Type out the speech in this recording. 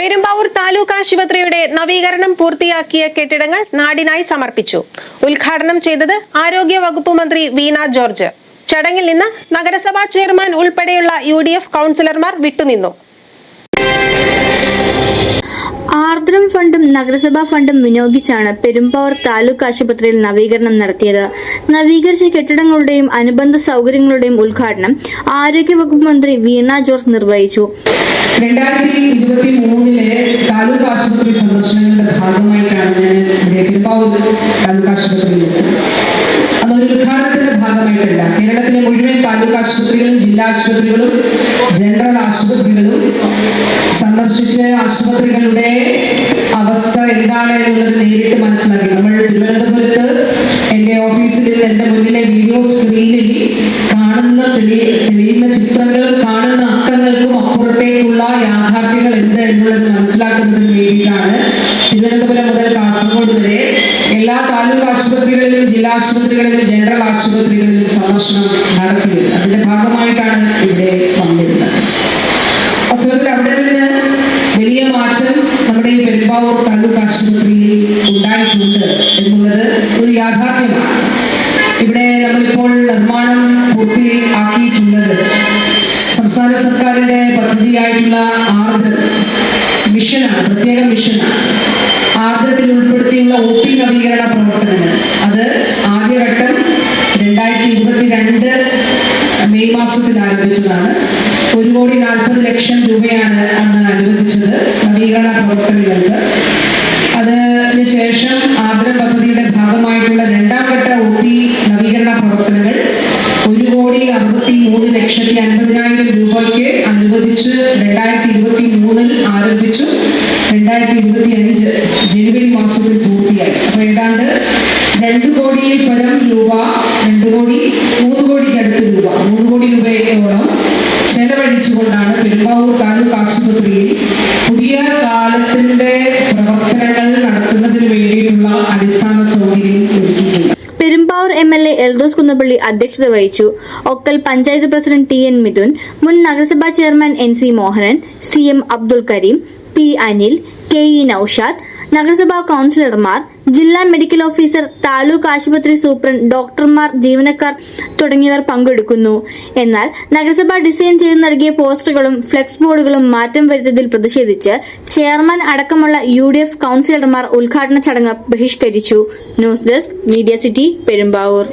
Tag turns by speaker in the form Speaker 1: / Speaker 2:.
Speaker 1: പെരുമ്പാവൂർ താലൂക്ക് ആശുപത്രിയുടെ നവീകരണം പൂർത്തിയാക്കിയ കെട്ടിടങ്ങൾ നാടിനായി സമർപ്പിച്ചു. ഉദ്ഘാടനം ചെയ്തത് ആരോഗ്യ വകുപ്പ് മന്ത്രി വീണ ജോർജ്. ചടങ്ങിൽ നിന്ന് നഗരസഭാ ചെയർമാൻ ഉൾപ്പെടെയുള്ള UDF കൗൺസിലർമാർ വിട്ടുനിന്നു.
Speaker 2: ആർദ്രം ഫണ്ടും നഗരസഭാ ഫണ്ടും വിനിയോഗിച്ചാണ് പെരുമ്പാവൂർ താലൂക്ക് ആശുപത്രിയിൽ നവീകരണം നടത്തിയത്. നവീകരിച്ച കെട്ടിടങ്ങളുടെയും അനുബന്ധ സൗകര്യങ്ങളുടെയും ഉദ്ഘാടനം ആരോഗ്യവകുപ്പ് മന്ത്രി വീണ ജോർജ് നിർവഹിച്ചു.
Speaker 3: 2023 താലൂക്ക് ആശുപത്രി സന്ദർശനങ്ങളുടെ ഭാഗമായിട്ടാണ് ഞാൻ പെരുമ്പാവൂർ താലൂക്ക് ആശുപത്രിയിലെത്തിയത്. അതൊരു ഉദ്ഘാടനത്തിന്റെ ഭാഗമായിട്ടല്ല, കേരളത്തിലെ മുഴുവൻ താലൂക്ക് ആശുപത്രികളും ജില്ലാ ആശുപത്രികളും ജനറൽ ആശുപത്രികളും സന്ദർശിച്ച് ആശുപത്രികളുടെ അവസ്ഥ എന്താണ് എന്നുള്ളത് നേരിട്ട് മനസ്സിലാക്കി. നമ്മൾ തിരുവനന്തപുരത്ത് എൻ്റെ ഓഫീസിൽ എൻ്റെ മുന്നിലെ വീഡിയോ സ്ക്രീനിൽ കാണുന്ന തെളിയുന്ന ചിത്രങ്ങൾ, കാണുന്ന അക്കങ്ങൾക്കും അപ്പുറത്തേക്കുള്ള യാഥാർത്ഥ്യങ്ങൾ എന്ത് എന്നുള്ളത് മനസ്സിലാക്കുന്നതിന് വേണ്ടിയിട്ടാണ് തിരുവനന്തപുരം മുതൽ കാസർഗോഡ് വരെ എല്ലാ താലൂക്ക് ആശുപത്രികളിലും ജില്ലാ ആശുപത്രികളിലും ജനറൽ ആശുപത്രികളിലും സന്ദർശനം നടത്തിയത്. അതിന്റെ ഭാഗമായിട്ടാണ് ഇവിടെ വന്നിരുന്നത്. വാസ്തവത്തിൽ അവിടെ നിന്ന് വലിയ മാറ്റം നമ്മുടെ ഈ പെരുമ്പാവൂർ താലൂക്ക് ആശുപത്രിയിൽ ഉണ്ടായിട്ടുണ്ട് എന്നുള്ളത് ഒരു യാഥാർത്ഥ്യമാണ്. ഇവിടെ നമ്മളിപ്പോൾ നിർമ്മാണം പൂർത്തിയാക്കിയിട്ടുള്ളത് സംസ്ഥാന സർക്കാരിന്റെ പദ്ധതിയായിട്ടുള്ള ആർദ്രം മിഷനാണ്, പ്രത്യേക മിഷനാണ്. ആർദ്രത്തിൽ ഉൾപ്പെടുത്തിയുള്ള OP നവീകരണ പ്രവർത്തനങ്ങൾ അത് ആദ്യഘട്ടം 2022 മെയ് മാസത്തിൽ ആരംഭിച്ചതാണ്. 1,40,00,000 രൂപയാണ് അന്ന് അനുവദിച്ചത് നവീകരണ പ്രവർത്തനങ്ങൾക്ക്. അതിന് ശേഷം ആർദ്രം പദ്ധതിയുടെ ഭാഗമായിട്ടുള്ള രണ്ടാം ഘട്ട OP നവീകരണ പ്രവർത്തനങ്ങൾ 1,63,50,000 രൂപയ്ക്ക് അനുവദിച്ച് 2023 ആരംഭിച്ചു. 2025 ജനുവരി മാസത്തിൽ പൂർത്തിയായി. അപ്പൊ ഏതാണ്ട് 2 കോടിയിൽ പരം രൂപ, 3 കോടിക്ക് അടുത്ത് രൂപ, 3 കോടി രൂപയോളം ചെലവഴിച്ചുകൊണ്ടാണ് പെരുമ്പാവൂർ താലൂക്ക് ആശുപത്രിയിൽ പുതിയ കാലത്തിന്റെ പ്രവർത്തനങ്ങൾ നടത്തുന്നതിന് വേണ്ടിയിട്ടുള്ള അടിസ്ഥാന സൗകര്യം ഒരുക്കിയിട്ടുണ്ട്.
Speaker 2: പെരുമ്പാവൂർ MLA എൽദോസ് കുന്നപ്പള്ളി അധ്യക്ഷത വഹിച്ചു. ഒക്കൽ പഞ്ചായത്ത് പ്രസിഡന്റ് TN മിഥുൻ, മുൻ നഗരസഭാ chairman NC Mohanan, CM Abdul Kareem, P Anil, KE Naushad, നഗരസഭാ കൗൺസിലർമാർ, ജില്ലാ മെഡിക്കൽ ഓഫീസർ, താലൂക്ക് ആശുപത്രി സൂപ്രണ്ട്, ഡോക്ടർമാർ, ജീവനക്കാർ തുടങ്ങിയവർ പങ്കെടുക്കുന്നു. എന്നാൽ നഗരസഭ ഡിസൈൻ ചെയ്തു നൽകിയ പോസ്റ്ററുകളും ഫ്ലെക്സ് ബോർഡുകളും മാറ്റം വരുത്തിയതിൽ പ്രതിഷേധിച്ച് ചെയർമാൻ അടക്കമുള്ള UDF കൗൺസിലർമാർ ഉദ്ഘാടന ചടങ്ങ് ബഹിഷ്കരിച്ചു. News desk, media city, Perumbavoor.